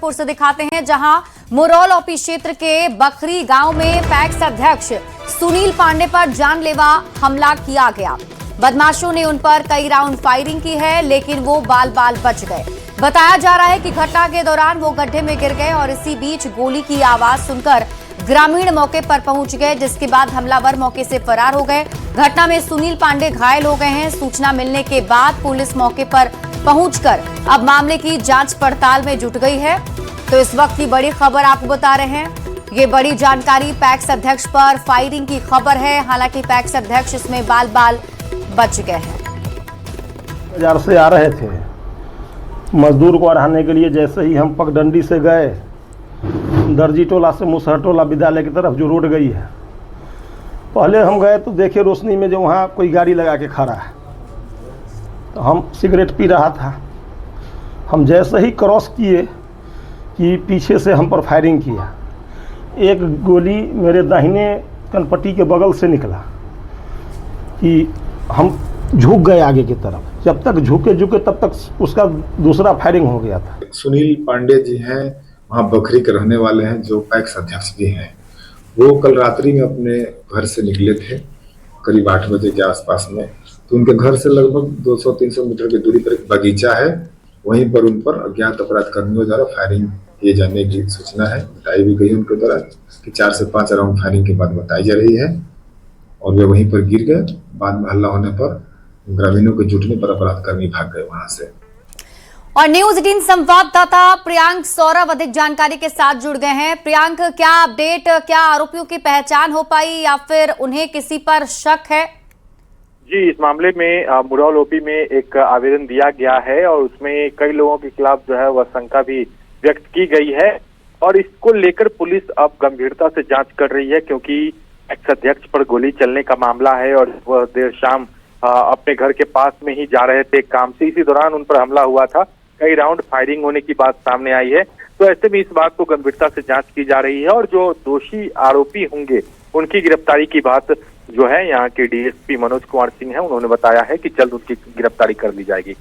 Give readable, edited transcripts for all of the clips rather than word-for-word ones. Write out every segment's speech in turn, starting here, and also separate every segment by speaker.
Speaker 1: गोरखपुर से दिखाते हैं, जहां मुरौल ओपी क्षेत्र के बखरी गांव में पैक्स अध्यक्ष सुनील पांडे पर जानलेवा हमला किया गया। बदमाशों ने उन पर कई राउंड फायरिंग की है, लेकिन वो बाल बाल बच गए। बताया जा रहा है कि घटना के दौरान वो गड्ढे में गिर गए और इसी बीच गोली की आवाज सुनकर ग्रामीण मौके पर पहुंच गए, जिसके बाद हमलावर मौके से फरार हो गए। घटना में सुनील पांडे घायल हो गए हैं। सूचना मिलने के बाद पुलिस मौके पर पहुंचकर अब मामले की जांच पड़ताल में जुट गई है। तो इस वक्त की बड़ी खबर आपको बता रहे हैं, ये बड़ी जानकारी पैक्स अध्यक्ष पर फायरिंग की खबर है। हालांकि पैक्स अध्यक्ष इसमें बाल बाल बच गए हैं।
Speaker 2: बाजार से आ रहे थे, मजदूर को अढ़ाने के लिए जैसे ही हम पगडंडी से गए, दर्जी टोला से मुसहर टोला विद्यालय की तरफ जो रोड गई है, पहले हम गए तो देखे रोशनी में जो वहाँ कोई गाड़ी लगा के खड़ा है, तो हम सिगरेट पी रहा था। हम जैसे ही क्रॉस किए कि पीछे से हम पर फायरिंग किया। एक गोली मेरे दाहिने कनपट्टी के बगल से निकला कि हम झुक गए आगे की तरफ। जब तक झुके तब तक उसका दूसरा फायरिंग हो गया था।
Speaker 3: सुनील पांडे जी हैं, वहाँ बखरी के रहने वाले हैं, जो पैक्स अध्यक्ष भी हैं। वो कल रात्रि में अपने घर से निकले थे करीब 8 बजे के आसपास में। तो उनके घर से लगभग 200-300 मीटर की दूरी पर एक बगीचा है, वहीं पर उन पर अज्ञात अपराध कर्मियों द्वारा फायरिंग किए जाने की सूचना है। बताई भी गई उनके द्वारा कि 4 से 5 राउंड फायरिंग के बाद बताई जा रही है और वे वहीं पर गिर गए। बाद में हल्ला होने पर ग्रामीणों के जुटने पर अपराध कर्मी भाग गए वहां से।
Speaker 1: और न्यूज 18 संवाददाता प्रियांक सौरभ अधिक जानकारी के साथ जुड़ गए हैं। प्रियांक, क्या अपडेट, क्या आरोपियों की पहचान हो पाई या फिर उन्हें किसी पर शक है?
Speaker 4: जी, इस मामले में मुरौल ओपी में एक आवेदन दिया गया है और उसमें कई लोगों के खिलाफ जो है वह शंका भी व्यक्त की गई है और इसको लेकर पुलिस अब गंभीरता से जांच कर रही है, क्योंकि एक्स अध्यक्ष पर गोली चलने का मामला है और वह देर शाम अपने घर के पास में ही जा रहे थे काम से। इसी दौरान उन पर हमला हुआ था, कई राउंड फायरिंग होने की बात सामने आई है। तो ऐसे में इस बात को गंभीरता से जांच की जा रही है और जो दोषी आरोपी होंगे उनकी गिरफ्तारी की बात जो है यहाँ के डीएसपी मनोज कुमार सिंह है, उन्होंने बताया है कि जल्द उनकी गिरफ्तारी कर ली जाएगी।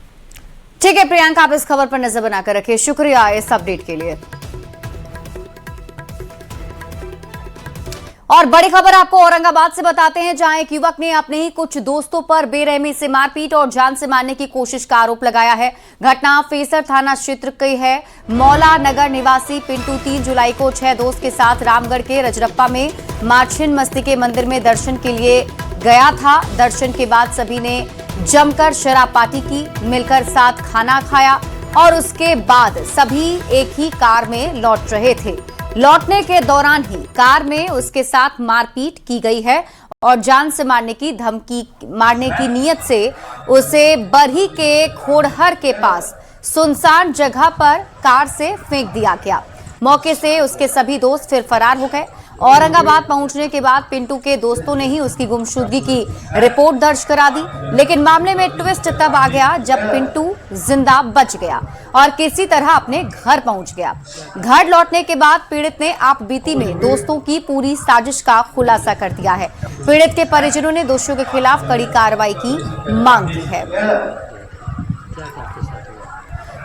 Speaker 1: ठीक है प्रियंक, आप इस खबर पर नजर बनाकर रखिए। शुक्रिया इस अपडेट के लिए। और बड़ी खबर आपको औरंगाबाद से बताते हैं, जहां एक युवक ने अपने ही कुछ दोस्तों पर बेरहमी से मारपीट और जान से मारने की कोशिश का आरोप लगाया है। घटना फेसर थाना क्षेत्र की है। मौला नगर निवासी पिंटू 3 जुलाई को 6 दोस्त के साथ रामगढ़ के रजरप्पा में मार्चिन मस्ती के मंदिर में दर्शन के लिए गया था। दर्शन के बाद सभी ने जमकर शराब पार्टी की, मिलकर साथ खाना खाया और उसके बाद सभी एक ही कार में लौट रहे थे। लौटने के दौरान ही कार में उसके साथ मारपीट की गई है और जान से मारने की नीयत से उसे बरही के खोड़हर के पास सुनसान जगह पर कार से फेंक दिया गया। मौके से उसके सभी दोस्त फिर फरार हो गए। औरंगाबाद पहुंचने के बाद पिंटू के दोस्तों ने ही उसकी गुमशुदगी की रिपोर्ट दर्ज करा दी, लेकिन मामले में ट्विस्ट तब आ गया जब पिंटू जिंदा बच गया और किसी तरह अपने घर पहुंच गया। घर लौटने के बाद पीड़ित ने आपबीती में दोस्तों की पूरी साजिश का खुलासा कर दिया है। पीड़ित के परिजनों ने दोषियों के खिलाफ कड़ी कार्रवाई की मांग की है।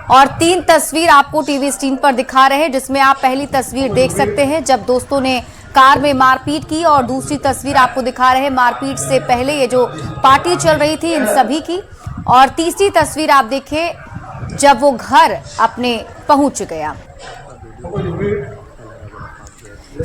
Speaker 1: और 3 तस्वीर आपको टीवी स्क्रीन पर दिखा रहे हैं, जिसमें आप पहली तस्वीर देख सकते हैं जब दोस्तों ने कार में मारपीट की, और दूसरी तस्वीर आपको दिखा रहे हैं मारपीट से पहले ये जो पार्टी चल रही थी इन सभी की, और तीसरी तस्वीर आप देखिए जब वो घर अपने पहुंच गया।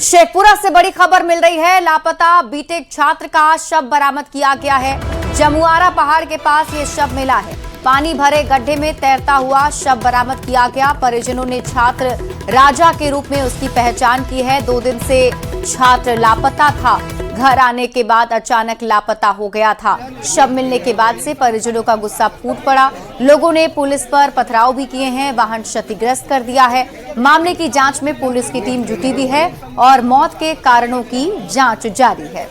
Speaker 1: शेखपुरा से बड़ी खबर मिल रही है। लापता बीटेक छात्र का शव बरामद किया गया है। जमुआरा पहाड़ के पास ये शव मिला है। पानी भरे गड्ढे में तैरता हुआ शव बरामद किया गया। परिजनों ने छात्र राजा के रूप में उसकी पहचान की है। 2 दिन से छात्र लापता था। घर आने के बाद अचानक लापता हो गया था। शव मिलने के बाद से परिजनों का गुस्सा फूट पड़ा। लोगों ने पुलिस पर पथराव भी किए हैं, वाहन क्षतिग्रस्त कर दिया है। मामले की जांच में पुलिस की टीम जुटी भी है और मौत के कारणों की जांच जारी है।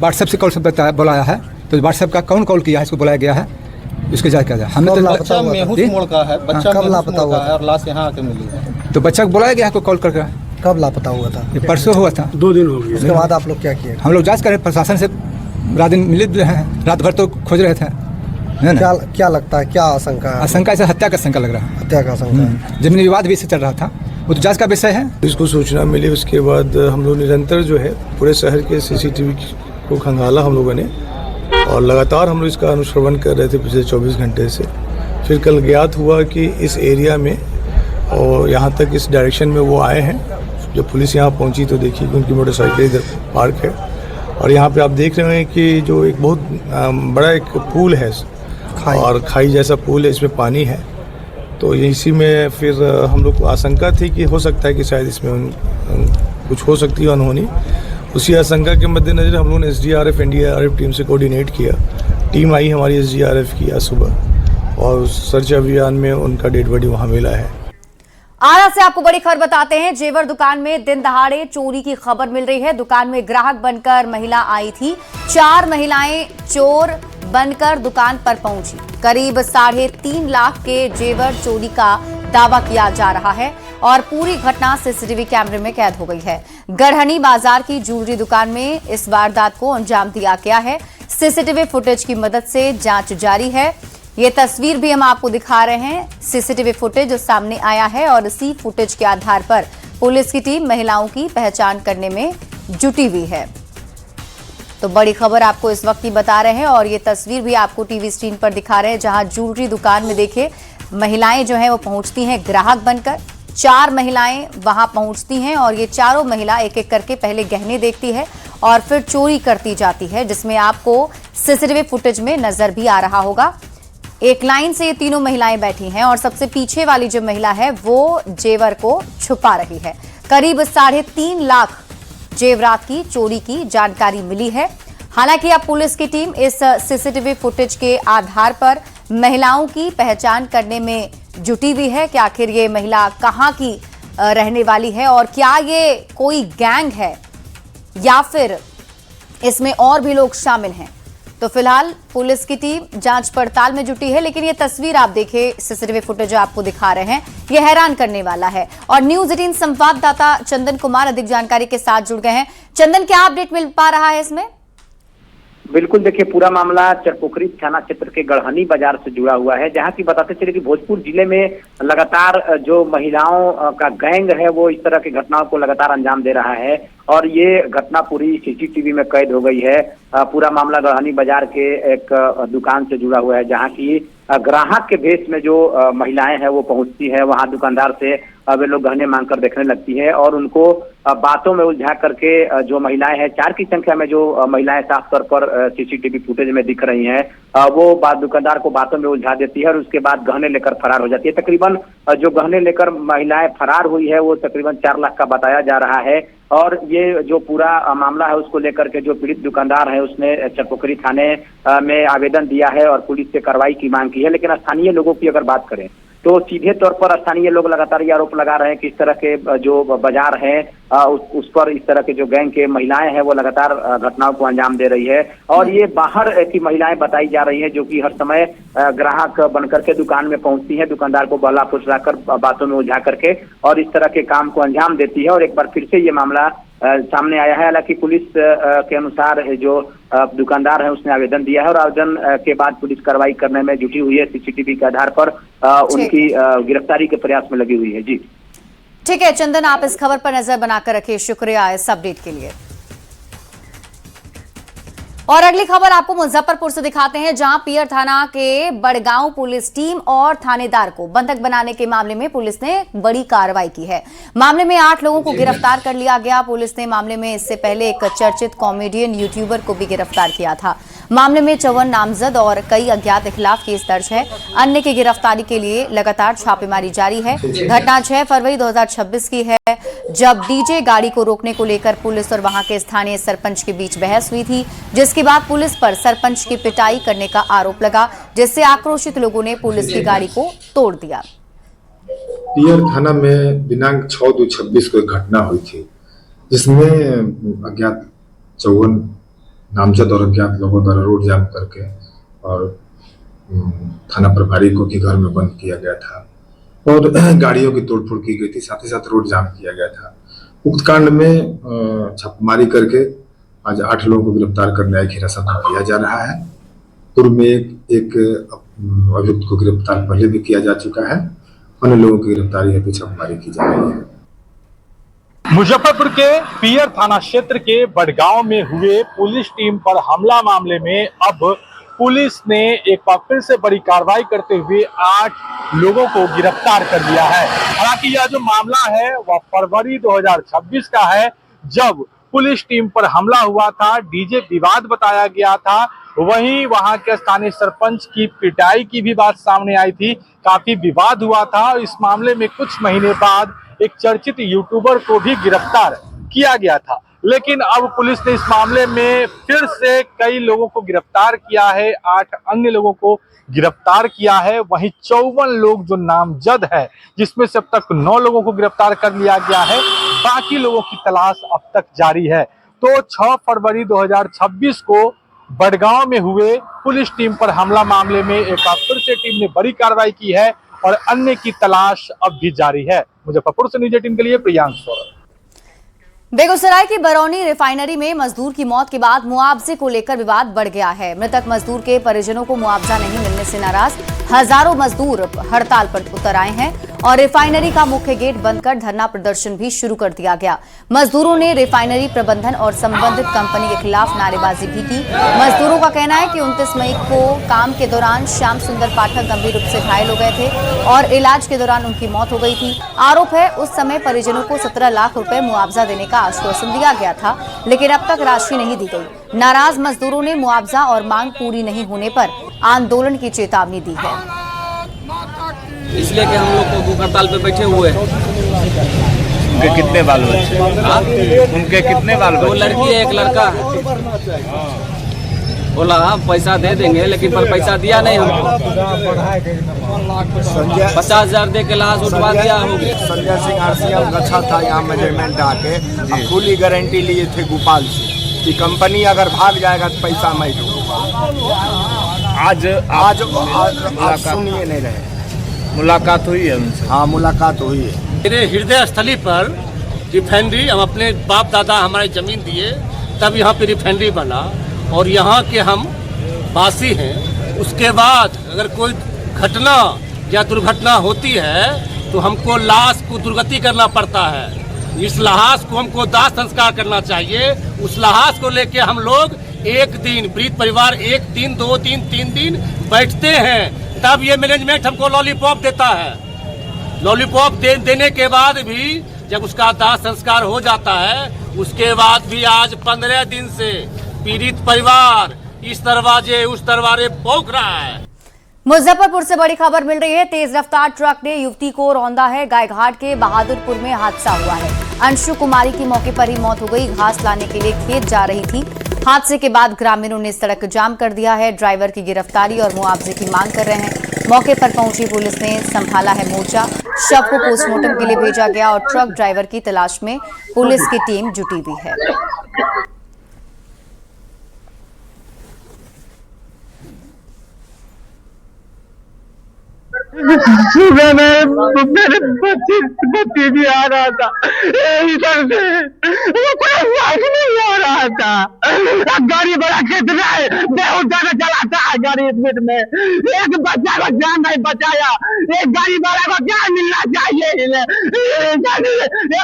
Speaker 5: व्हाट्सएप से कॉल से बुलाया है, तो व्हाट्सएप का कौन कॉल किया है इसको बुलाया गया है, इसके जांच किया जाए। हमें तो
Speaker 6: बच्चा मेहुस मोड़ का है, बच्चा कब लापता हुआ है और लाश यहाँ आके मिली है।
Speaker 5: तो बच्चा को बुलाया गया है कॉल करके।
Speaker 6: कब लापता हुआ था?
Speaker 5: ये परसों हुआ था।
Speaker 6: 2 दिन हो गए। उसके बाद आप लोग क्या किए?
Speaker 5: हम लोग जांच कर रहे, प्रशासन से रात दिन मिले हैं, रात भर तो खोज रहे थे। है ना।
Speaker 7: क्या लगता है, क्या आशंका है?
Speaker 5: आशंका ऐसे हत्या का आशंका लग रहा है।
Speaker 7: हत्या का आशंका है।
Speaker 5: जमीनी विवाद भी इससे चल रहा था, वो तो जांच का विषय है।
Speaker 8: इसको सूचना मिली, उसके बाद हम लोग निरंतर जो है पूरे शहर के CCTV को खंगाला हम लोगों ने, और लगातार हम लोग इसका अनुश्रवण कर रहे थे पिछले 24 घंटे से। फिर कल ज्ञात हुआ कि इस एरिया में और यहाँ तक इस डायरेक्शन में वो आए हैं। जब पुलिस यहाँ पहुँची तो देखी कि उनकी मोटरसाइकिल इधर पार्क है, और यहाँ पे आप देख रहे हैं कि जो एक बहुत बड़ा एक पूल है और खाई जैसा पूल है, इसमें पानी है। तो इसी में फिर हम लोग को आशंका थी कि हो सकता है कि शायद इसमें कुछ हो सकती है अनहोनी। उसी आशंका के मद्देनज़र हम लोगों ने SDRF NDRF टीम से कोऑर्डिनेट किया। टीम आई हमारी SDRF की आज सुबह, और सर्च अभियान में उनका डेड बॉडी वहाँ मिला है।
Speaker 1: आरा से आपको बड़ी खबर बताते हैं। जेवर दुकान में दिन दहाड़े चोरी की खबर मिल रही है। दुकान में ग्राहक बनकर महिला आई थी। 4 महिलाएं चोर बनकर दुकान पर पहुंची। करीब 3.5 लाख के जेवर चोरी का दावा किया जा रहा है और पूरी घटना CCTV कैमरे में कैद हो गई है। गढ़हनी बाजार की ज्वेलरी दुकान में इस वारदात को अंजाम दिया गया है। CCTV फुटेज की मदद से जांच जारी है। ये तस्वीर भी हम आपको दिखा रहे हैं। CCTV फुटेज जो सामने आया है, और इसी फुटेज के आधार पर पुलिस की टीम महिलाओं की पहचान करने में जुटी हुई है। तो बड़ी खबर आपको इस वक्त ही बता रहे हैं, और ये तस्वीर भी आपको टीवी स्क्रीन पर दिखा रहे हैं, जहां ज्वेलरी दुकान में देखिए महिलाएं जो है वो पहुंचती हैं ग्राहक बनकर। 4 महिलाएं वहां पहुंचती हैं, और ये चारों महिला एक एक करके पहले गहने देखती है और फिर चोरी करती जाती है, जिसमें आपको CCTV फुटेज में नजर भी आ रहा होगा। एक लाइन से ये तीनों महिलाएं बैठी हैं, और सबसे पीछे वाली जो महिला है वो जेवर को छुपा रही है। करीब 3.5 लाख जेवरात की चोरी की जानकारी मिली है। हालांकि अब पुलिस की टीम इस CCTV फुटेज के आधार पर महिलाओं की पहचान करने में जुटी हुई है कि आखिर ये महिला कहां की रहने वाली है, और क्या ये कोई गैंग है या फिर इसमें और भी लोग शामिल हैं। तो फिलहाल पुलिस की टीम जांच पड़ताल में जुटी है, लेकिन ये तस्वीर आप देखिए, CCTV फुटेज जो आपको दिखा रहे हैं, ये हैरान करने वाला है। और न्यूज़ 18 संवाददाता चंदन कुमार अधिक जानकारी के साथ जुड़ गए हैं। चंदन, क्या अपडेट मिल पा रहा है इसमें?
Speaker 9: बिल्कुल, देखिए पूरा मामला चरपोखरी थाना क्षेत्र के गढ़हनी बाजार से जुड़ा हुआ है, जहां की बताते चले कि भोजपुर जिले में लगातार जो महिलाओं का गैंग है वो इस तरह की घटनाओं को लगातार अंजाम दे रहा है, और ये घटना पूरी CCTV में कैद हो गई है। पूरा मामला गढ़हनी बाजार के एक दुकान से जुड़ा हुआ है, जहां की ग्राहक के भेष में जो महिलाएं हैं वो पहुंचती है। वहां दुकानदार से वे लोग गहने मांगकर देखने लगती है, और उनको बातों में उलझा करके जो महिलाएं हैं, 4 की संख्या में जो महिलाएं साफ तौर पर CCTV फुटेज में दिख रही हैं, वो दुकानदार को बातों में उलझा देती है और उसके बाद गहने लेकर फरार हो जाती है। तकरीबन जो गहने लेकर महिलाएं फरार हुई है वो तकरीबन 4 लाख का बताया जा रहा है। और ये जो पूरा मामला है उसको लेकर के जो पीड़ित दुकानदार है उसने चरपोखरी थाने में आवेदन दिया है और पुलिस से कार्रवाई की मांग की है। लेकिन स्थानीय लोगों की अगर बात करें तो सीधे तौर पर स्थानीय लोग लगातार ये आरोप लगा रहे हैं कि इस तरह के जो बाजार है उस पर इस तरह के जो गैंग के महिलाएं हैं वो लगातार घटनाओं को अंजाम दे रही है, और ये बाहर की महिलाएं बताई जा रही हैं जो कि हर समय ग्राहक बनकर के दुकान में पहुंचती हैं, दुकानदार को बहला फुसलाकर बातों में उलझा करके और इस तरह के काम को अंजाम देती है। और एक बार फिर से ये मामला सामने आया है। हालांकि पुलिस के अनुसार जो दुकानदार है उसने आवेदन दिया है और आवेदन के बाद पुलिस कार्रवाई करने में जुटी हुई है। CCTV के आधार पर उनकी गिरफ्तारी के प्रयास में लगी हुई है। जी
Speaker 1: ठीक है चंदन, आप इस खबर पर नजर बनाकर रखिए। शुक्रिया इस अपडेट के लिए। और अगली खबर आपको मुजफ्फरपुर से दिखाते हैं, जहां पियर थाना के बड़गांव पुलिस टीम और थानेदार को बंधक बनाने के मामले में पुलिस ने बड़ी कार्रवाई की है। मामले में 8 लोगों को गिरफ्तार कर लिया गया। पुलिस ने मामले में इससे पहले एक चर्चित कॉमेडियन यूट्यूबर को भी गिरफ्तार किया था। मामले में 54 नामजद और कई अज्ञात के खिलाफ केस दर्ज है। अन्य की गिरफ्तारी के लिए लगातार छापेमारी जारी है। घटना 6 फरवरी 2026 की है, जब डीजे गाड़ी को रोकने को लेकर पुलिस और वहां के स्थानीय सरपंच के बीच बहस हुई थी, जिसके बाद पुलिस पर सरपंच की पिटाई करने का आरोप लगा, जिससे आक्रोशित लोगों ने पुलिस की गाड़ी को तोड़ दिया।
Speaker 3: पियर थाना में दिनांक 6/2/26 को एक घटना हुई थी, जिसमें अज्ञात 54 नामजद और अज्ञात लोगों द्वारा रोड जाम करके और थाना प्रभारी को के घर में बंद किया गया था और गाड़ियों की तोड़फोड़ की गई थी, साथ ही साथ रोड जाम किया गया था। उक्त कांड में छापेमारी करके आज 8 लोगों को गिरफ्तार कर न्यायिक हिरासत में लिया जा रहा है। पूर्व में एक अभियुक्त को गिरफ्तार पहले भी किया जा चुका है। अन्य लोगों की गिरफ्तारी हेतु छापेमारी की जा रही है।
Speaker 10: मुजफ्फरपुर के पियर थाना क्षेत्र के बड़गांव में हुए पुलिस टीम पर हमला मामले में अब पुलिस ने एक बार फिर से बड़ी कार्रवाई करते हुए 8 लोगों को गिरफ्तार कर लिया है। हालांकि यह जो मामला है वह फरवरी 2026 का है, जब पुलिस टीम पर हमला हुआ था, डीजे विवाद बताया गया था। वहीं वहां के स्थानीय सरपंच की पिटाई की भी बात सामने आई थी, काफी विवाद हुआ था। इस मामले में कुछ महीने बाद एक चर्चित यूट्यूबर को भी गिरफ्तार किया गया था, लेकिन अब पुलिस ने इस मामले में फिर से कई लोगों को गिरफ्तार किया है। 8 अन्य लोगों को गिरफ्तार किया है। वहीं 54 लोग जो नामजद है, जिसमें से अब तक 9 लोगों को गिरफ्तार कर लिया गया है, बाकी लोगों की तलाश अब तक जारी है। तो 6 फरवरी 2026 को बड़गांव में हुए पुलिस टीम पर हमला मामले में एक बार फिर से टीम ने बड़ी कार्रवाई की है और अन्य की तलाश अब भी जारी है। मुजफ्फरपुर से न्यूज़ 18 के लिए प्रियांक सौरभ।
Speaker 1: बेगूसराय की बरौनी रिफाइनरी में मजदूर की मौत के बाद मुआवजे को लेकर विवाद बढ़ गया है। मृतक मजदूर के परिजनों को मुआवजा नहीं मिलने से नाराज हजारों मजदूर हड़ताल पर उतर आए हैं और रिफाइनरी का मुख्य गेट बंद कर धरना प्रदर्शन भी शुरू कर दिया गया। मजदूरों ने रिफाइनरी प्रबंधन और संबंधित कंपनी के खिलाफ नारेबाजी भी की। मजदूरों का कहना है कि 29 मई को काम के दौरान श्याम सुंदर पाठक गंभीर रूप से घायल हो गए थे और इलाज के दौरान उनकी मौत हो गई थी। आरोप है उस समय परिजनों को 17 लाख रुपए मुआवजा देने का आश्वासन दिया गया था, लेकिन अब तक राशि नहीं दी गई। नाराज मजदूरों ने मुआवजा और मांग पूरी नहीं होने पर आंदोलन की चेतावनी दी है।
Speaker 11: इसलिए कि हम लोग को भूख हड़ताल पे बैठे हुए हैं।
Speaker 12: उनके कितने बाल बच्चे? उनके कितने बाल बच्चे?
Speaker 11: 2 लड़की है, 1 लड़का है। बोला पैसा दे देंगे, लेकिन पर पैसा दिया नहीं हमको। 50,000 दे के लाश उठवा दिया हो।
Speaker 13: संजय सिंह RCM अच्छा था यहाँ मैनेजमेंट आके खुली गारंटी लिए थे गोपाल से कि कंपनी अगर भाग जाएगा तो पैसा मैं दूंगा। आज सुनिए नहीं रहे।
Speaker 12: मुलाकात हुई है उनसे?
Speaker 13: हाँ, मुलाकात हुई है।
Speaker 14: मेरे हृदय स्थली पर रिफाइनरी, हम अपने बाप दादा हमारी जमीन दिए तब यहाँ पे रिफाइनरी बना और यहाँ के हम वासी हैं। उसके बाद अगर कोई घटना या दुर्घटना होती है तो हमको लाश को दुर्गति करना पड़ता है। इस लाश को हमको दाह संस्कार करना चाहिए। उस लाश को लेके हम लोग एक दिन, पीड़ित परिवार 1 दिन, 2 दिन, 3 दिन बैठते हैं, तब ये मैनेजमेंट हमको लॉलीपॉप देता है। लॉलीपॉप देने के बाद भी जब उसका दाह संस्कार हो जाता है, उसके बाद भी आज 15 दिन से पीड़ित परिवार इस दरवाजे उस दरवाजे भौंक रहा है।
Speaker 1: मुजफ्फरपुर से बड़ी खबर मिल रही है। तेज रफ्तार ट्रक ने युवती को रौंदा है। गायघाट के बहादुरपुर में हादसा हुआ है। अंशु कुमारी की मौके पर ही मौत हो गई। घास लाने के लिए खेत जा रही थी। हादसे के बाद ग्रामीणों ने सड़क जाम कर दिया है। ड्राइवर की गिरफ्तारी और मुआवजे की मांग कर रहे हैं। मौके पर पहुंची पुलिस ने संभाला है मोर्चा। शव को पोस्टमार्टम के लिए भेजा गया और ट्रक ड्राइवर की तलाश में पुलिस की टीम जुटी हुई है।
Speaker 15: सुबह में मेरे बच्चे भी आ रहा था इधर से, वो कोई आवाज नहीं आ रहा था। गाड़ी बड़ा कितना है, बहुत ज्यादा चलाता है गाड़ी स्पीड में। एक बच्चा को जान नहीं बचाया। एक गाड़ी वाला को क्या मिलना चाहिए?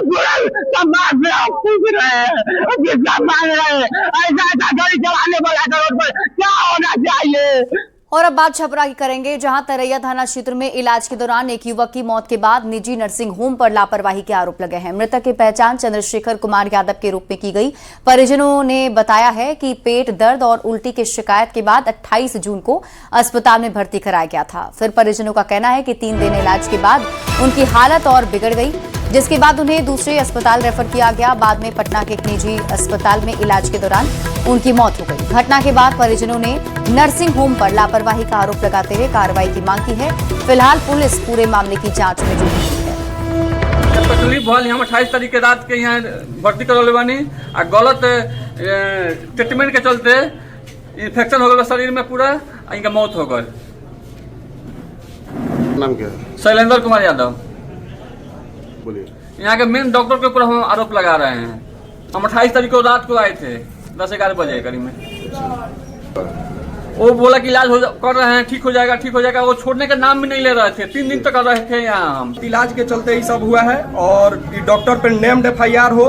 Speaker 15: पूरा समाज में आप पूछ रहे हैं, कितना मांग रहे हैं? ऐसा गाड़ी चलाने वाला का रोड पर क्या होना चाहिए?
Speaker 1: और अब बात छपरा की करेंगे, जहां तरैया थाना क्षेत्र में इलाज के दौरान एक युवक की मौत के बाद निजी नर्सिंग होम पर लापरवाही के आरोप लगे हैं। मृतक की पहचान चंद्रशेखर कुमार यादव के रूप में की गई। परिजनों ने बताया है कि पेट दर्द और उल्टी की शिकायत के बाद 28 जून को अस्पताल में भर्ती कराया गया था। फिर परिजनों का कहना है कि 3 दिन इलाज के बाद उनकी हालत और बिगड़ गई, जिसके बाद उन्हें दूसरे अस्पताल रेफर किया गया। बाद में पटना के एक निजी अस्पताल में इलाज के दौरान उनकी मौत हो गई। घटना के बाद परिजनों ने नर्सिंग होम पर लापरवाही का आरोप लगाते हुए कार्रवाई की मांग की है। फिलहाल पुलिस पूरे मामले की जांच में जुटी हुई है।
Speaker 11: तकलीफ भल हम 28 तारीख के रात के यहाँ भर्ती करौले बानी आ गलत ट्रीटमेंट के चलते इन्फेक्शन हो गया शरीर में पूरा, इनका मौत हो गई।
Speaker 13: नाम क्या?
Speaker 11: शैलेंद्र कुमार यादव।
Speaker 13: बोलिए।
Speaker 11: यहाँ के मेन डॉक्टर के ऊपर हम आरोप लगा रहे हैं। हम 28 तारीख को रात को आए थे 10-11 बजे करीब में। वो बोला कि इलाज कर रहे हैं, ठीक हो जाएगा। वो छोड़ने का नाम भी नहीं ले रहे थे। 3 दिन तक रहे थे यहाँ हम।
Speaker 16: इलाज के चलते ही सब हुआ है और डॉक्टर पर नेम्ड FIR हो,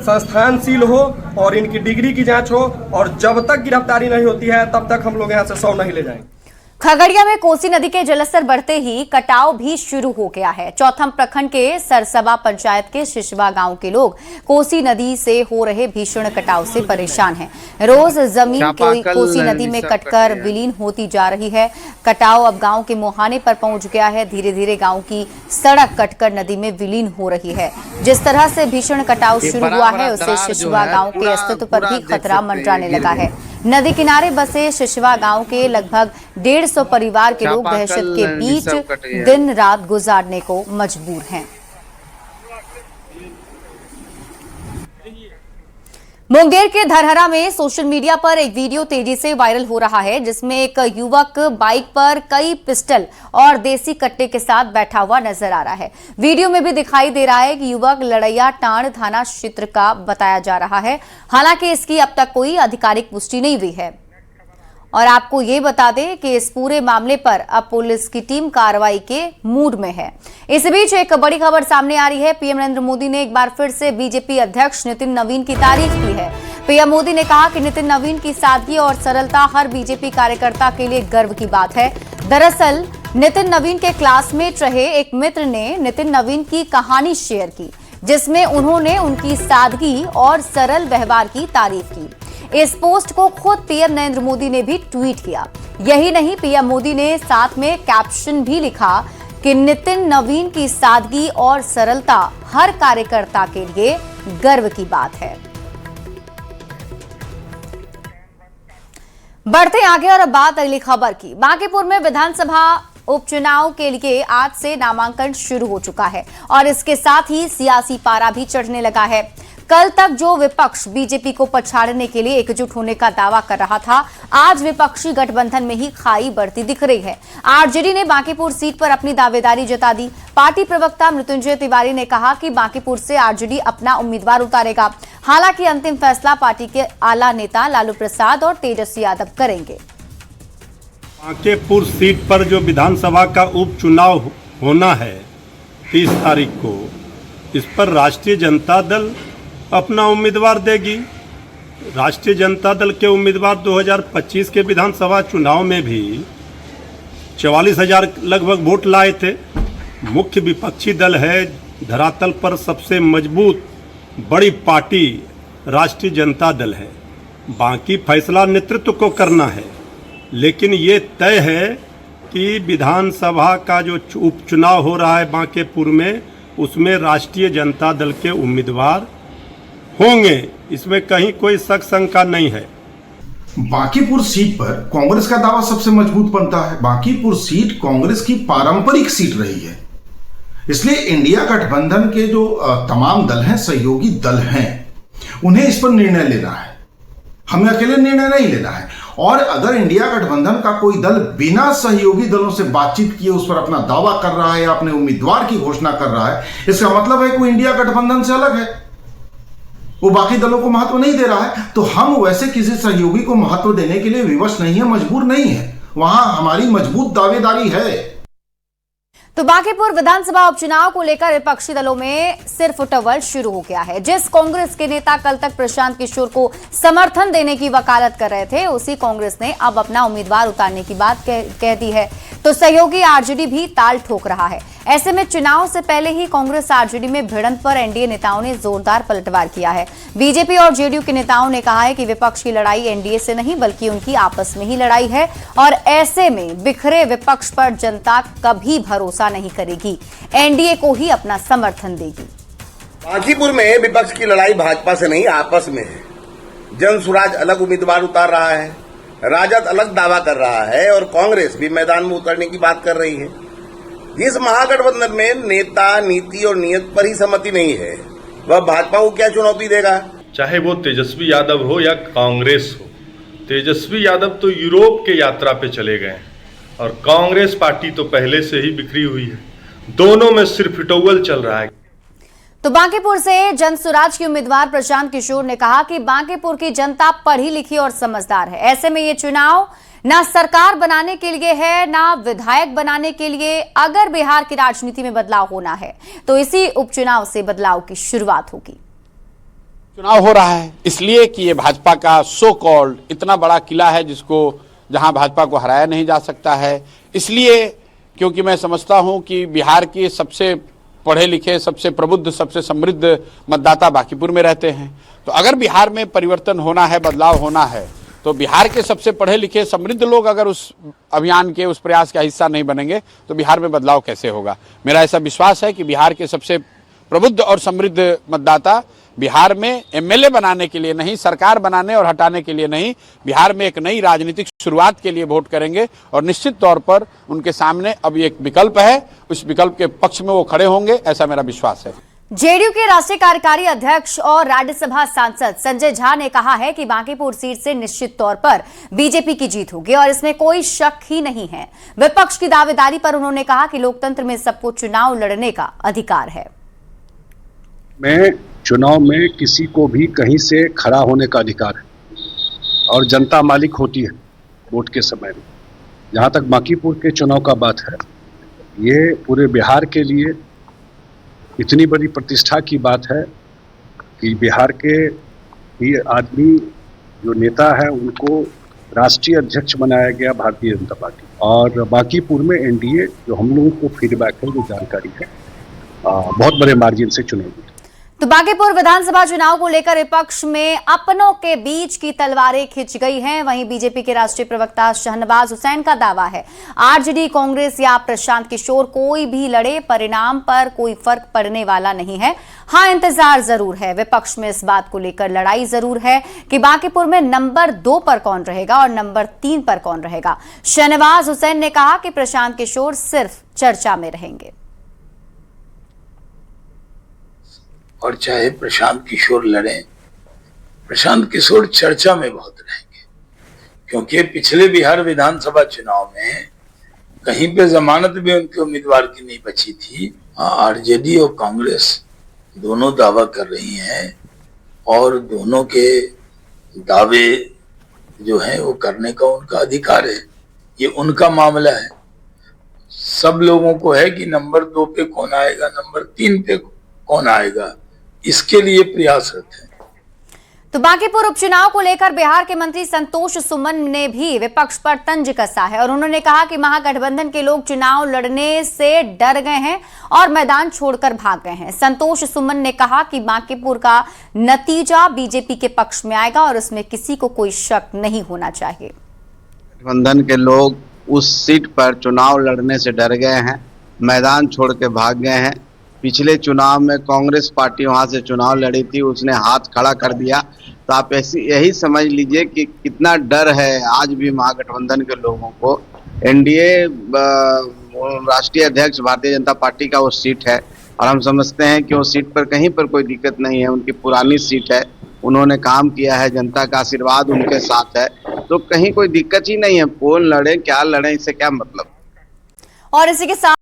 Speaker 16: संस्थान सील हो और इनकी डिग्री की जांच हो, और जब तक गिरफ्तारी नहीं होती है तब तक हम लोग यहाँ से 100 नहीं ले जाएंगे।
Speaker 1: खगड़िया में कोसी नदी के जलस्तर बढ़ते ही कटाव भी शुरू हो गया है। चौथम प्रखंड के सरसबा पंचायत के शिशवा गांव के लोग कोसी नदी से हो रहे भीषण कटाव से परेशान हैं। रोज जमीन कोसी नदी में कटकर विलीन होती जा रही है। कटाव अब गांव के मुहाने पर पहुंच गया है। धीरे धीरे गांव की सड़क कटकर नदी में विलीन हो रही है। जिस तरह से भीषण कटाव शुरू हुआ है उससे शिशवा गांव के अस्तित्व पर भी खतरा मंडराने लगा है। नदी किनारे बसे शिशवा गांव के लगभग 150 परिवार के लोग दहशत के बीच दिन रात गुजारने को मजबूर हैं। मुंगेर के धरहरा में सोशल मीडिया पर एक वीडियो तेजी से वायरल हो रहा है जिसमें एक युवक बाइक पर कई पिस्टल और देसी कट्टे के साथ बैठा हुआ नजर आ रहा है। वीडियो में भी दिखाई दे रहा है कि युवक लड़ैया टांड थाना क्षेत्र का बताया जा रहा है। हालांकि इसकी अब तक कोई आधिकारिक पुष्टि नहीं हुई है। और आपको ये बता दें कि इस पूरे मामले पर अब पुलिस की टीम कार्रवाई के मूड में है। इस बीच एक बड़ी खबर सामने आ रही है। पीएम नरेंद्र मोदी ने एक बार फिर से बीजेपी अध्यक्ष नितिन नवीन की तारीफ की है। पीएम मोदी ने कहा कि नितिन नवीन की सादगी और सरलता हर बीजेपी कार्यकर्ता के लिए गर्व की बात है। दरअसल नितिन नवीन के क्लासमेट रहे एक मित्र ने नितिन नवीन की कहानी शेयर की जिसमें उन्होंने उनकी सादगी और सरल व्यवहार की तारीफ की। इस पोस्ट को खुद पीएम नरेंद्र मोदी ने भी ट्वीट किया। यही नहीं, पीएम मोदी ने साथ में कैप्शन भी लिखा कि नितिन नवीन की सादगी और सरलता हर कार्यकर्ता के लिए गर्व की बात है। बढ़ते आगे और अब बात अगली खबर की। बांकीपुर में विधानसभा उपचुनाव के लिए आज से नामांकन शुरू हो चुका है और इसके साथ ही सियासी पारा भी चढ़ने लगा है। कल तक जो विपक्ष बीजेपी को पछाड़ने के लिए एकजुट होने का दावा कर रहा था, आज विपक्षी गठबंधन में ही खाई बढ़ती दिख रही है। आरजेडी ने बांकीपुर सीट पर अपनी दावेदारी जता दी। पार्टी प्रवक्ता मृत्युंजय तिवारी ने कहा कि बांकीपुर से आरजेडी अपना उम्मीदवार उतारेगा। हालांकि अंतिम फैसला पार्टी के आला नेता लालू प्रसाद और तेजस्वी यादव करेंगे।
Speaker 2: बांकीपुर सीट पर जो विधानसभा का उपचुनाव होना है 30 तारीख को, इस पर राष्ट्रीय जनता दल अपना उम्मीदवार देगी। राष्ट्रीय जनता दल के उम्मीदवार 2025 के विधानसभा चुनाव में भी 44,000 लगभग वोट लाए थे। मुख्य विपक्षी दल है, धरातल पर सबसे मजबूत बड़ी पार्टी राष्ट्रीय जनता दल है। बाकी फैसला नेतृत्व को करना है, लेकिन ये तय है कि विधानसभा का जो उपचुनाव हो रहा है बांकीपुर में, उसमें राष्ट्रीय जनता दल के उम्मीदवार होंगे। इसमें कहीं कोई शक शंका नहीं है।
Speaker 17: बांकीपुर सीट पर कांग्रेस का दावा सबसे मजबूत बनता है। बांकीपुर सीट कांग्रेस की पारंपरिक सीट रही है, इसलिए इंडिया गठबंधन के जो तमाम दल हैं, सहयोगी दल हैं, उन्हें इस पर निर्णय लेना है। हमें अकेले निर्णय नहीं लेना है। और अगर इंडिया गठबंधन का कोई दल बिना सहयोगी दलों से बातचीत किए उस पर अपना दावा कर रहा है या अपने उम्मीदवार की घोषणा कर रहा है, इसका मतलब है कि इंडिया गठबंधन से अलग है, वो बाकी दलों को महत्व नहीं दे रहा है। तो हम वैसे किसी सहयोगी को महत्व देने के लिए विवश नहीं है, मजबूर नहीं है। वहां हमारी मजबूत दावेदारी है।
Speaker 1: तो बांकीपुर विधानसभा उपचुनाव को लेकर विपक्षी दलों में सिर्फ उटवल शुरू हो गया है। जिस कांग्रेस के नेता कल तक प्रशांत किशोर को समर्थन देने की वकालत कर रहे थे, उसी कांग्रेस ने अब अपना उम्मीदवार उतारने की बात कह दी है। तो सहयोगी आरजेडी भी ताल ठोक रहा है। ऐसे में चुनाव से पहले ही कांग्रेस आरजेडी में भिड़ंत पर एनडीए नेताओं ने जोरदार पलटवार किया है। बीजेपी और जेडीयू के नेताओं ने कहा है कि विपक्ष की लड़ाई एनडीए से नहीं बल्कि उनकी आपस में ही लड़ाई है और ऐसे में बिखरे विपक्ष पर जनता कभी भरोसा नहीं करेगी, एनडीए को ही अपना समर्थन देगी।
Speaker 18: बांकीपुर में विपक्ष की लड़ाई भाजपा से नहीं आपस में है। जन सुराज अलग उम्मीदवार उतार रहा है, राजद अलग दावा कर रहा है और कांग्रेस भी मैदान में उतरने की बात कर रही है। जिस महागठबंधन में नेता, नीति और नियत पर ही सहमति नहीं है, वह भाजपा को क्या चुनौती देगा?
Speaker 19: चाहे वो तेजस्वी यादव हो या कांग्रेस हो। तेजस्वी यादव तो यूरोप के यात्रा पे चले गए और कांग्रेस पार्टी तो पहले से ही बिखरी हुई है। दोनों में सिर्फ इटौवल चल रहा है।
Speaker 1: तो बांकीपुर से जनसुराज के उम्मीदवार प्रशांत किशोर ने कहा कि बांकीपुर की जनता पढ़ी लिखी और समझदार है। ऐसे में ये चुनाव ना सरकार बनाने के लिए है, ना विधायक बनाने के लिए। अगर बिहार की राजनीति में बदलाव होना है तो इसी उपचुनाव से बदलाव की शुरुआत होगी।
Speaker 20: चुनाव हो रहा है इसलिए कि ये भाजपा का सो कॉल्ड इतना बड़ा किला है जिसको जहां भाजपा को हराया नहीं जा सकता है, इसलिए क्योंकि मैं समझता हूं कि बिहार के सबसे पढ़े लिखे, सबसे प्रबुद्ध, सबसे समृद्ध मतदाता बांकीपुर में रहते हैं। तो अगर बिहार में परिवर्तन होना है, बदलाव होना है, तो बिहार के सबसे पढ़े लिखे समृद्ध लोग अगर उस अभियान के, उस प्रयास का हिस्सा नहीं बनेंगे तो बिहार में बदलाव कैसे होगा। मेरा ऐसा विश्वास है कि बिहार के सबसे प्रबुद्ध और समृद्ध मतदाता बिहार में एमएलए बनाने के लिए नहीं, सरकार बनाने और हटाने के लिए नहीं, बिहार में एक नई राजनीतिक शुरुआत के लिए वोट करेंगे। और निश्चित तौर पर उनके सामने अब एक विकल्प है, उस विकल्प के पक्ष में वो खड़े होंगे, ऐसा मेरा विश्वास है।
Speaker 1: जेडीयू के राष्ट्रीय कार्यकारी अध्यक्ष और राज्यसभा सांसद संजय झा ने कहा है कि बांकीपुर सीट से निश्चित तौर पर बीजेपी की जीत होगी और इसमें कोई शक ही नहीं है। विपक्ष की दावेदारी पर उन्होंने कहा कि लोकतंत्र में सबको चुनाव लड़ने का अधिकार है।
Speaker 21: मैं चुनाव में किसी को भी कहीं से खड़ा होने का अधिकार है और जनता मालिक होती है वोट के समय में। जहाँ तक बांकीपुर के चुनाव का बात है, ये पूरे बिहार के लिए इतनी बड़ी प्रतिष्ठा की बात है कि बिहार के ये आदमी जो नेता है उनको राष्ट्रीय अध्यक्ष बनाया गया भारतीय जनता पार्टी। और बांकीपुर में एनडीए जो हम लोगों को फीडबैक है, जो जानकारी है, बहुत बड़े मार्जिन से चुनाव जीती।
Speaker 1: तो बांकीपुर विधानसभा चुनाव को लेकर विपक्ष में अपनों के बीच की तलवारें खिंच गई हैं। वहीं बीजेपी के राष्ट्रीय प्रवक्ता शहनवाज हुसैन का दावा है, आरजेडी, कांग्रेस या प्रशांत किशोर कोई भी लड़े, परिणाम पर कोई फर्क पड़ने वाला नहीं है। हाँ, इंतजार जरूर है। विपक्ष में इस बात को लेकर लड़ाई जरूर है कि बांकीपुर में नंबर 2 पर कौन रहेगा और नंबर 3 पर कौन रहेगा। शहनवाज हुसैन ने कहा कि प्रशांत किशोर सिर्फ चर्चा में रहेंगे
Speaker 22: और चाहे प्रशांत किशोर लड़ें, प्रशांत किशोर चर्चा में बहुत रहेंगे, क्योंकि पिछले बिहार विधानसभा चुनाव में कहीं पे जमानत भी उनके उम्मीदवार की नहीं बची थी। आरजेडी और कांग्रेस दोनों दावा कर रही हैं और दोनों के दावे जो हैं वो करने का उनका अधिकार है, ये उनका मामला है। सब लोगों को है कि नंबर 2 पे कौन आएगा, नंबर 3 पे कौन आएगा, इसके लिए प्रयासरत है।
Speaker 1: तो बांकीपुर उपचुनाव को लेकर बिहार के मंत्री संतोष सुमन ने भी विपक्ष पर तंज कसा है और उन्होंने कहा कि महागठबंधन के लोग चुनाव लड़ने से डर गए हैं और मैदान छोड़कर भाग गए हैं। संतोष सुमन ने कहा कि बांकीपुर का नतीजा बीजेपी के पक्ष में आएगा और उसमें किसी को कोई शक नहीं होना चाहिए।
Speaker 23: गठबंधन के लोग उस सीट पर चुनाव लड़ने से डर गए हैं, मैदान छोड़ के भाग गए हैं। पिछले चुनाव में कांग्रेस पार्टी वहां से चुनाव लड़ी थी, उसने हाथ खड़ा कर दिया। तो आप यही समझ लीजिए कि कितना डर है आज भी महागठबंधन के लोगों को। एनडीए राष्ट्रीय अध्यक्ष भारतीय जनता पार्टी का वो सीट है और हम समझते हैं कि वो सीट पर कहीं पर कोई दिक्कत नहीं है। उनकी पुरानी सीट है, उन्होंने काम किया है, जनता का आशीर्वाद उनके साथ है, तो कहीं कोई दिक्कत ही नहीं है। कौन लड़े क्या लड़े, इससे क्या मतलब।
Speaker 1: और इसी के साथ